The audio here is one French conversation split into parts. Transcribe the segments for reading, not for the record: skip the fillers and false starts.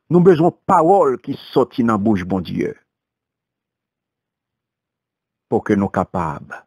Nous besoin de paroles qui sortent dans la bouche, bon Dieu, pour que nous soyons capables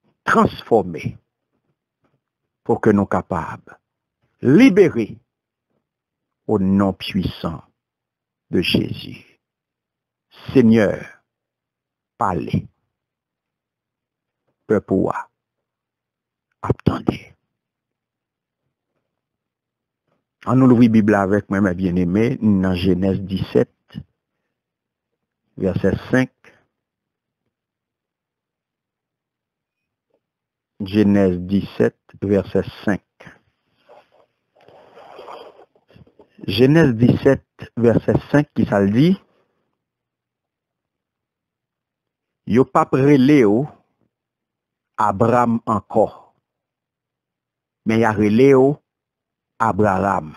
de transformer, pour que nous soyons capables de libérer au nom puissant de Jésus. Seigneur, parlez. Peuple, attendez. On nous ouvre la Bible avec moi, mes bien-aimés, dans Genèse 17, verset 5. Genèse 17, verset 5. Genèse 17, verset 5, qui ça le dit? Yo pas prélé Abraham encore, mais y a relé Abraham.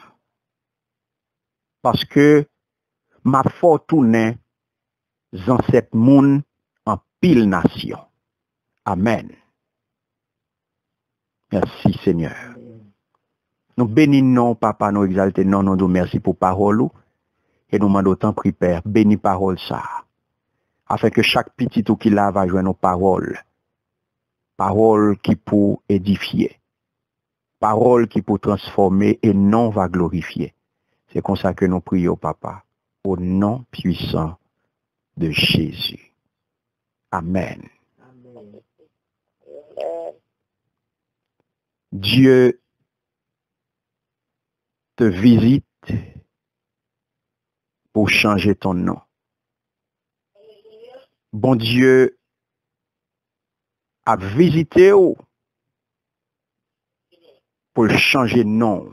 Parce que ma fortune dans cette monde en pile nation. Amen. Merci Seigneur. Nous bénissons papa, nous exaltons, nous merci pour parole et nous demandons autant prier Père, bénis parole ça. Afin que chaque petit ou qui là va jouer nos paroles. Paroles qui pour édifier. Paroles qui pour transformer et non va glorifier. C'est comme ça que nous prions, papa, au nom puissant de Jésus. Amen. Amen. Dieu te visite pour changer ton nom. Bon Dieu a visité pour changer nom.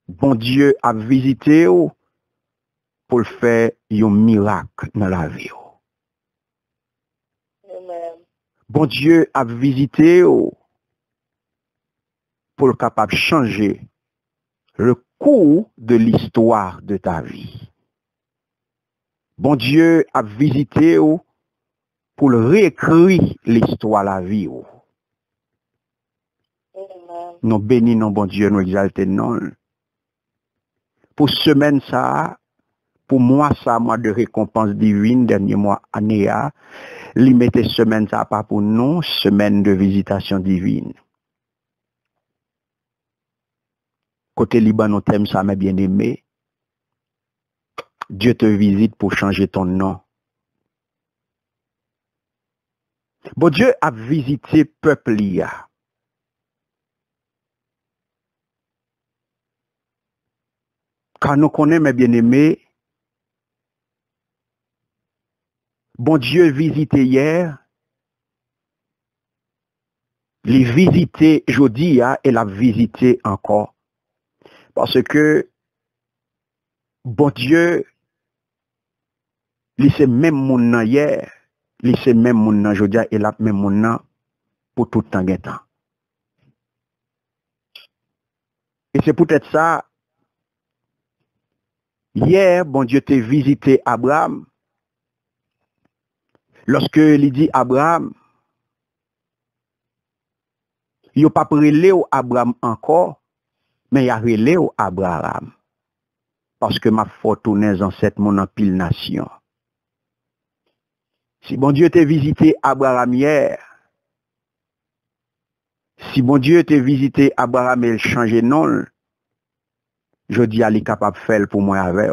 Bon Dieu a visité pour faire un miracle dans la vie. Amen. Bon Dieu a visité pour capable changer le cours de l'histoire de ta vie. Bon Dieu a visité pour réécrire l'histoire de la vie. Amen. Nous bénissons, bon Dieu, nous exaltons. Pour semaine ça, pour moi ça, mois de récompense divine, dernier mois année, li mette semaine ça pas pour nous, semaine de visitation divine. Côté Liban, nous thème ça, mes bien-aimés. Dieu te visite pour changer ton nom. Bon Dieu a visité peuple l'IA. Quand nous connaissons, mes bien-aimés, bon Dieu visité hier, les visité jeudi et l'a visité encore. Parce que bon Dieu, il c'est même mon hier, il c'est même mon aujourd'hui et la même mon pour tout temps et temps. Et c'est peut-être ça, hier, bon Dieu t'a visité Abraham. Lorsque il dit Abraham, il n'a pas relé Abraham encore, mais il a relé Abraham. Parce que ma fortune dans cette mon en pile nation. Si bon Dieu t'a visité Abraham hier, si bon Dieu t'a visité Abraham et il change non, je dis à lui capable de faire pour moi avec.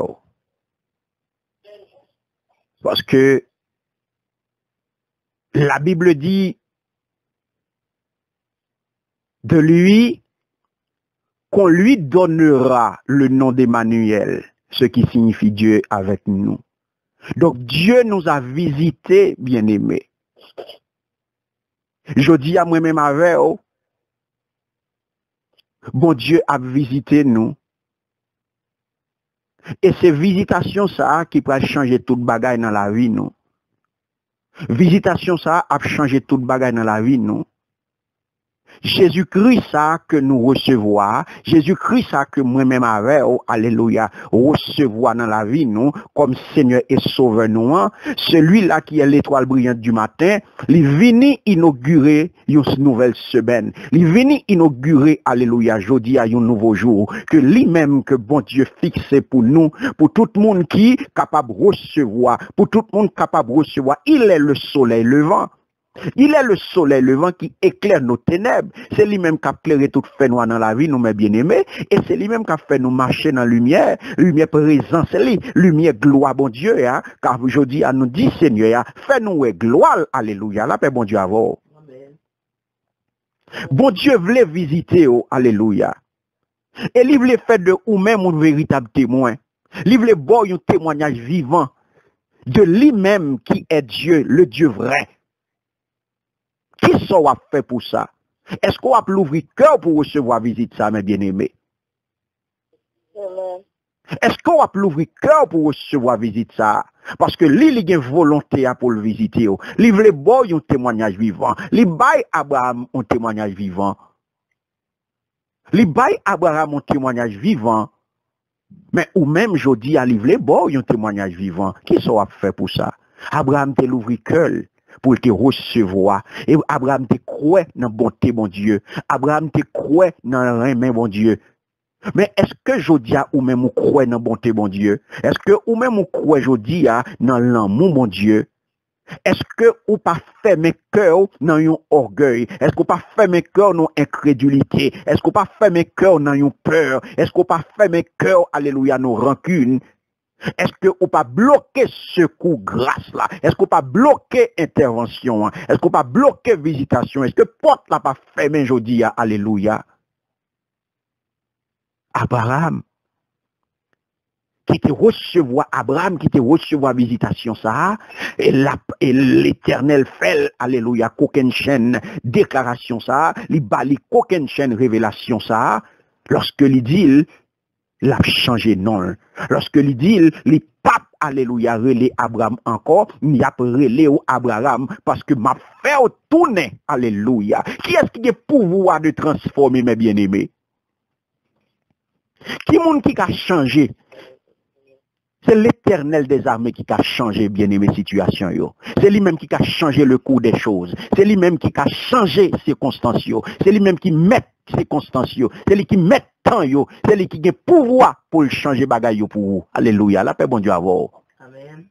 Parce que la Bible dit de lui qu'on lui donnera le nom d'Emmanuel, ce qui signifie Dieu avec nous. Donc Dieu nous a visités, bien-aimés. Je dis à moi-même avec bon Dieu a visité nous. Et c'est visitation ça qui peut changer toute bagaille dans la vie nous. Visitation ça a changé toute bagaille dans la vie nous. Jésus-Christ ça que nous recevons, Jésus-Christ ça que moi-même avec, oh, alléluia, recevoir dans la vie nous, comme Seigneur et Sauveur nous, celui-là qui est l'étoile brillante du matin, il vient inaugurer une nouvelle semaine, il vient inaugurer, alléluia, jeudi à un nouveau jour, que lui-même que bon Dieu fixé pour nous, pour tout le monde qui est capable de recevoir, pour tout le monde capable de recevoir, il est le soleil levant. Il est le soleil levant qui éclaire nos ténèbres. C'est lui-même qui a éclairé tout fait noir dans la vie, nous, mes bien-aimés. Et c'est lui-même qui a fait nous marcher dans la lumière. Lumière présence, c'est lui. Lumière gloire, bon Dieu. Hein? Car aujourd'hui, à nous dit, Seigneur, fais-nous gloire. Alléluia. La paix, bon Dieu, avant. Bon Dieu voulait visiter, oh, alléluia. Et il voulait faire de vous-même un véritable témoin. Il voulait boire un témoignage vivant de lui-même qui est Dieu, le Dieu vrai. Qui sont à faire pour ça? Est-ce qu'on va l'ouvrir cœur pour recevoir visite ça, mes bien-aimés? Est-ce qu'on va l'ouvrir cœur pour recevoir visite ça? Parce que lui, il a une volonté pour le visiter. Il voulait boire un témoignage vivant. Il baille Abraham un témoignage vivant. Il baille Abraham un témoignage vivant. Mais ou même, je dis, il voulait boire un témoignage vivant. Qui sont à faire pour ça? Abraham t'a l'ouvrir cœur pour te recevoir. Et Abraham te croit dans la bonté, mon Dieu. Abraham te croit dans le rein, mon Dieu. Mais est-ce que je dis ou même ou croit dans la bonté, mon Dieu? Est-ce que ou même ou croit je dis dans l'amour, mon Dieu? Est-ce que ou pas fait mes cœurs dans un orgueil? Est-ce qu'on pas fait mes cœurs dans incrédulité? Est-ce qu'on pas fait mes cœurs dans une peur? Est-ce qu'on pas fait mes cœurs, alléluia, nos rancunes? Est-ce que ou pas bloquer secours grâce là? Est-ce qu'on pas bloquer intervention? Est-ce qu'on pas bloquer visitation? Est-ce que porte là pas fermé aujourd'hui? Alléluia. Abraham qui te recevoir Abraham qui te recevoir visitation ça et l'Éternel fait alléluia qu'aucune chaîne déclaration ça, il bali qu'aucune chaîne révélation ça lorsque il dit il a changé non. Lorsque il dit, les papes, alléluia, relais Abraham encore, il a relais Abraham parce que m'a fait tourner, alléluia. Qui est-ce qui a pouvoir de transformer mes bien-aimés? Qui est-ce qui a changé? C'est l'Éternel des armées qui a changé, bien-aimé, situation. C'est lui-même qui a changé le cours des choses. C'est lui-même qui a changé les circonstances. C'est lui-même qui met les circonstances. C'est lui qui met temps. C'est lui qui a pouvoir pour changer bagaille pour vous. Alléluia. La paix, bon Dieu, à vous. Amen.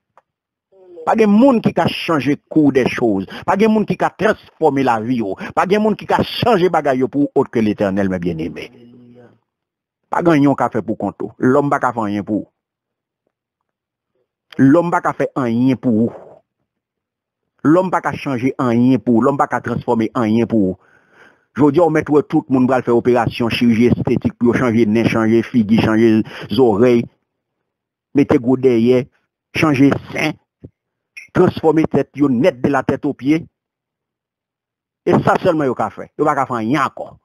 Pas de monde qui a changé le cours des choses. Pas de monde qui a transformé la vie. Pas de monde qui a changé bagaille pour autre que l'Éternel, mes bien-aimés. Pas de monde qui a fait pour compte. L'homme n'a pas fait rien pour. L'homme n'a pas fait rien pour vous. L'homme n'a pas changé rien pour vous. L'homme n'a pas transformé rien pour vous. Je dis, on met tout le monde va faire opération, chirurgie esthétique pour changer nez, changer figue, changer les oreilles. Mettez go derrière, changer sein, transformer tête, net de la tête aux pieds. Et ça seulement, il a fait. Il n'a pas fait rien encore.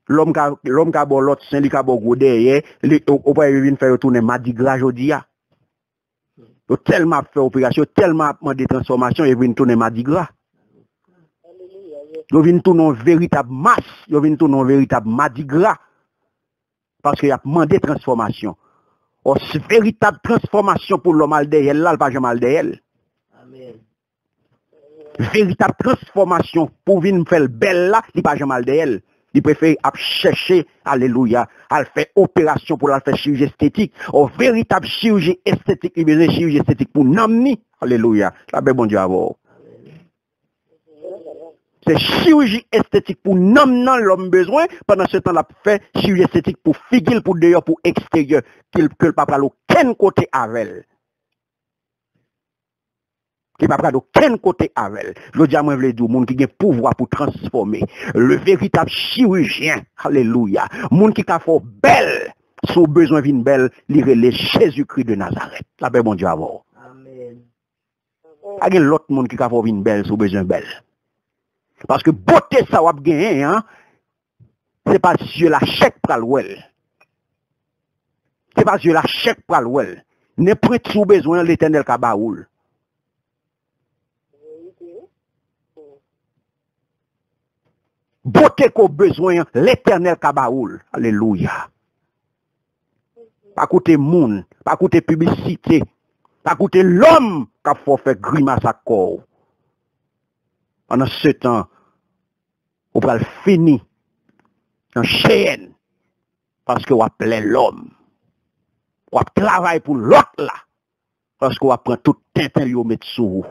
L'homme qui a bon l'autre sein, il a bon go derrière, on va venir faire tourner Mardi Gras aujourd'hui. Il a tellement fait opération, tellement demandé transformation, il vient tourner Mardi Gras. Il vient tourner une véritable masse, il vient tourner une véritable Mardi Gras. Parce qu'il a demandé transformation. Une véritable transformation pour l'homme al derrière, là, le pas jamais al derrière. Amen. Véritable transformation pour venir faire belle là, il pas jamais al derrière. Il préfère chercher, alléluia, à faire opération pour la faire chirurgie esthétique. Une véritable chirurgie esthétique, il veut chirurgie esthétique pour n'amener, alléluia. La paix, bon Dieu, à vous. C'est chirurgie esthétique pour n'amener l'homme besoin. Pendant ce temps, la fait chirurgie esthétique pour figuer, pour dehors, pour extérieur, que le papa n'a aucun côté avec elle. Qui n'a pas d'aucun côté avec elle. Je dis à moi, je veux dire, monde qui a pouvoir pour transformer. Le véritable chirurgien, alléluia. Monde qui a fait belle, son besoin d'une belle, lire les Jésus-Christ de Nazareth. La paix, bon Dieu, à vous. Amen. Il y a l'autre monde qui a fait une belle, son besoin belle. Parce que beauté, ça va gagner, hein. C'est pas Dieu la chèque pour l'ouel. C'est pas Dieu la chèque pour l'ouel. N'importe sous besoin l'Éternel Kabaoul. Beauté qu'on besoin, l'éternel kabaoul. Alléluia. Pas coûter moun, pas coûter publicité, pas coûter l'homme qui a fait faire grimace à corps. Pendant ce temps, on va le finir en chaîne parce qu'on va plein l'homme. On va travailler pour l'autre là parce qu'on va prendre tout tintin et mettre sur vous.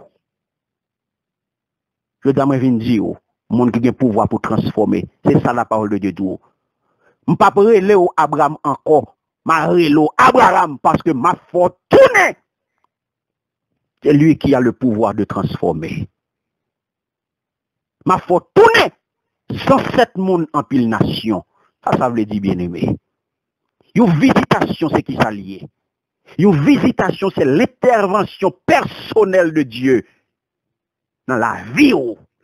Je viens dire, monde qui a le pouvoir pour transformer. C'est ça la parole de Dieu. Je ne peux pas parler au Abraham encore. Je Abraham parce que ma fortune, c'est lui qui a le pouvoir de transformer. Ma fortune, 107 monde en pile nation. Ça veut dire bien aimé. Une visitation, c'est qui s'allie. Une visitation, c'est l'intervention personnelle de Dieu dans la vie.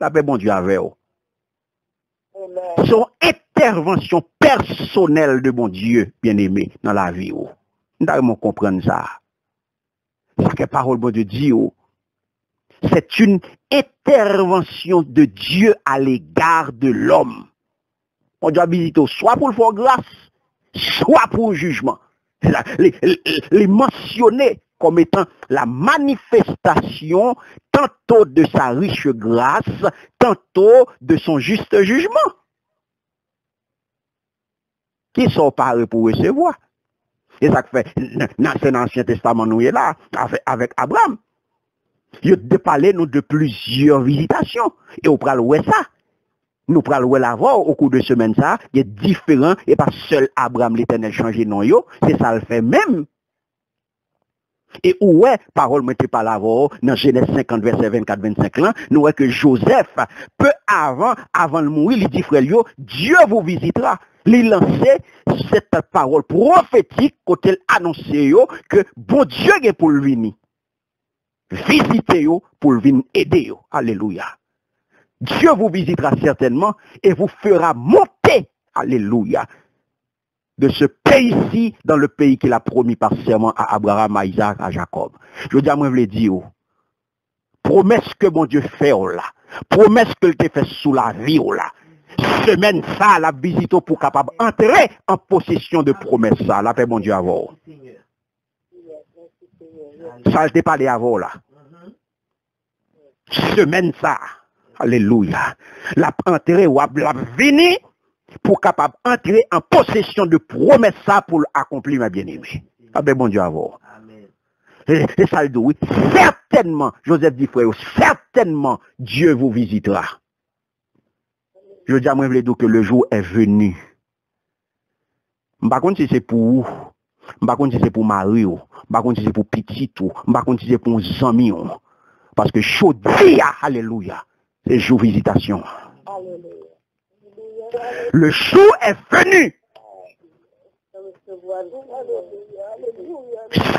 La paix, bon Dieu, avec vous. Son intervention personnelle de mon Dieu, bien-aimé, dans la vie. Nous devons comprendre ça. Ce que la parole de Dieu dit, c'est une intervention de Dieu à l'égard de l'homme. On doit visiter soit pour le faire grâce, soit pour le jugement. Les mentionner comme étant la manifestation tantôt de sa riche grâce, tantôt de son juste jugement. Qui sont parés pour recevoir. Et ça fait, c'est l'Ancien Testament, nous est là, avec Abraham. Il a parlé nous de plusieurs visitations. Et on parle de ça. Nous parlons l'avant au cours de semaine ça, il est différent, et pas seul Abraham l'Éternel changé non yo, c'est ça le fait même. Et où est, parole mettez pas l'avant, dans Genèse 50, verset 24-25 là, nous voyons que Joseph, peu avant de mourir, il dit frère yo, Dieu vous visitera. Il lançait cette parole prophétique quand il annonçait yo, que bon Dieu est pour le venir. Visitez yo pour le venir aider yo. Alléluia. Dieu vous visitera certainement et vous fera monter, alléluia, de ce pays-ci dans le pays qu'il a promis par serment à Abraham, à Isaac, à Jacob. Je dis à moi, je veux dire, promesse que mon Dieu fait là, promesse que te fait sous la vie là, semaine ça, la visite pour capable entrer en possession de promesse ça, la paix mon Dieu avant. Ça, je t'ai parlé avant là. Semaine ça. Alléluia. La entrée ou la venir pour capable entrer en possession de promesse ça pour accomplir ma bien-aimée. Ah ben bon Dieu avoir. Et ça le dit, oui. Certainement, Joseph dit frère, certainement Dieu vous visitera. Je dis à moi que le jour est venu. Par contre si c'est pour vous, par contre si c'est pour Mario, par contre si c'est pour petit ou, par contre si c'est pour amis, parce que chaudi, alléluia. C'est jour visitation. Le jour est venu.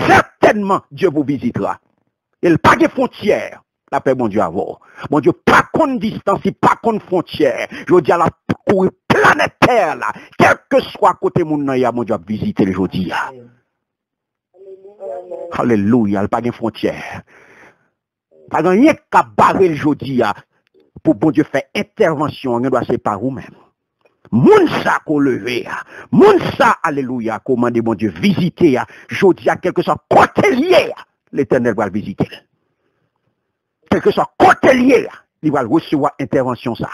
Certainement, Dieu vous visitera. Il n'y a pas de frontières. La paix, mon Dieu, avoir. Mon Dieu, pas contre distance, pas contre frontières. Je dis à la planète Terre, là, quel que soit côté mon nom, mon Dieu, visiter le jeudi. Alléluia, il n'y a pas de frontières. Pas rien qu'à barrer le jeudi. Pour bon Dieu faire intervention, on doit séparer vous-même. Moun sa qu'on levé, moun sa, alléluia, commandez bon Dieu, visiter, je dis à quelque soit côté lié, l'Éternel va le visiter. Quelque soit côté lié, il va recevoir intervention ça.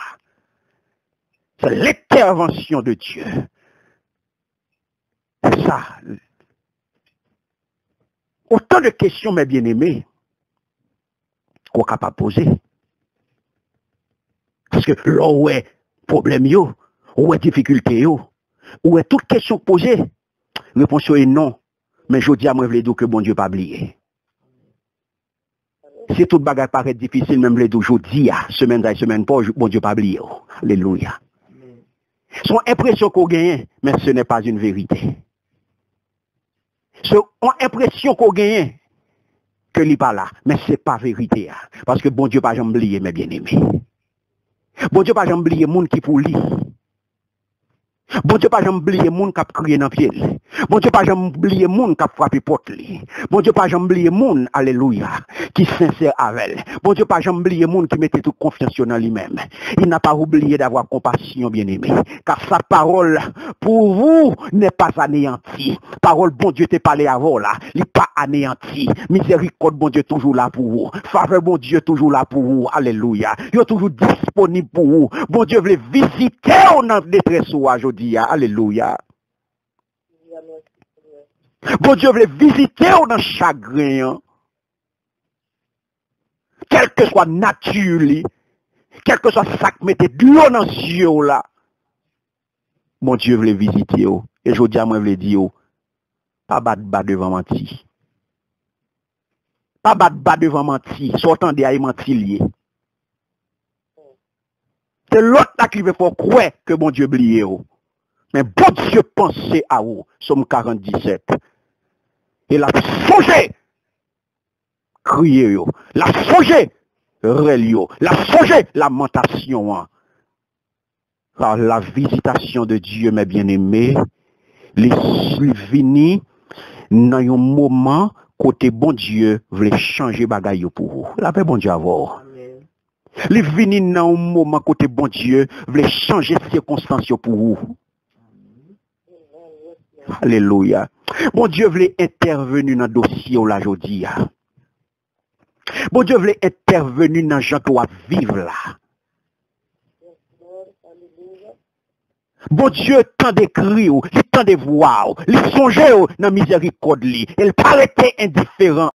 C'est l'intervention de Dieu. C'est ça. Autant de questions, mes bien-aimés, qu'on est capable de poser. Parce que là où est problème, où est difficulté, où est toute question posée, réponse est non. Mais je dis à moi, je veux que bon Dieu pas oublier. Si toute bagarre paraît difficile, même les deux, je dis, semaine à semaine pas, bon Dieu pas oublier. Alléluia. Son impression qu'on gagne, mais ce n'est pas une vérité. Son impression qu'on gagne, que n'est pas là, mais ce n'est pas vérité. Parce que bon Dieu pas jamais oublier, mes bien-aimés. Bon Dieu pas jamais oublier monde qui pour lui. Bon Dieu pas jamais oublier monde qui a crié dans pied. Bon Dieu, pas jamais oublier moun qui a frappé porte li. Bon Dieu, pas jamais oublier moun, alléluia, qui sincère avec elle. Bon Dieu, pas jamais oublier moun qui mettait toute confiance dans lui-même. Il n'a pas oublié d'avoir compassion, bien-aimé. Car sa parole, pour vous, n'est pas anéantie. Parole, bon Dieu, t'es parlé avant là. Il n'est pas anéanti. Miséricorde, bon Dieu, toujours là pour vous. Faveur, bon Dieu, toujours là pour vous. Alléluia. Il est toujours disponible pour vous. Bon Dieu, veut visiter dans détresse aujourd'hui. Alléluia. Bon Dieu veut visiter dans le chagrin. Quelle que soit nature, quel que soit ça qui mette de l'eau dans les yeux là. Bon Dieu veut visiter. Et je dis à moi, je veux dire, pas battre bas devant menti. Pas battre bas devant menti. Sortant des aïe menti lié. C'est l'autre qui veut faire croire que bon Dieu oublie. Mais bon Dieu pensait à vous. Somme 47. Et la songé, crier yo, la songé, rel yo, la songé, lamentation. Car la visitation de Dieu, mes bien-aimés, les vini dans un moment côté bon Dieu voulait changer bagaille pour vous. La paix bon Dieu avoir. Les vini dans un moment côté bon Dieu voulait changer circonstances pour vous. Alléluia. Bon Dieu voulait intervenir dans le dossier aujourd'hui. Bon Dieu voulait intervenir dans les gens qui doivent vivre là. Bon Dieu, tant d'écrire, tant de voir, il songeait dans la miséricorde, il paraissait indifférent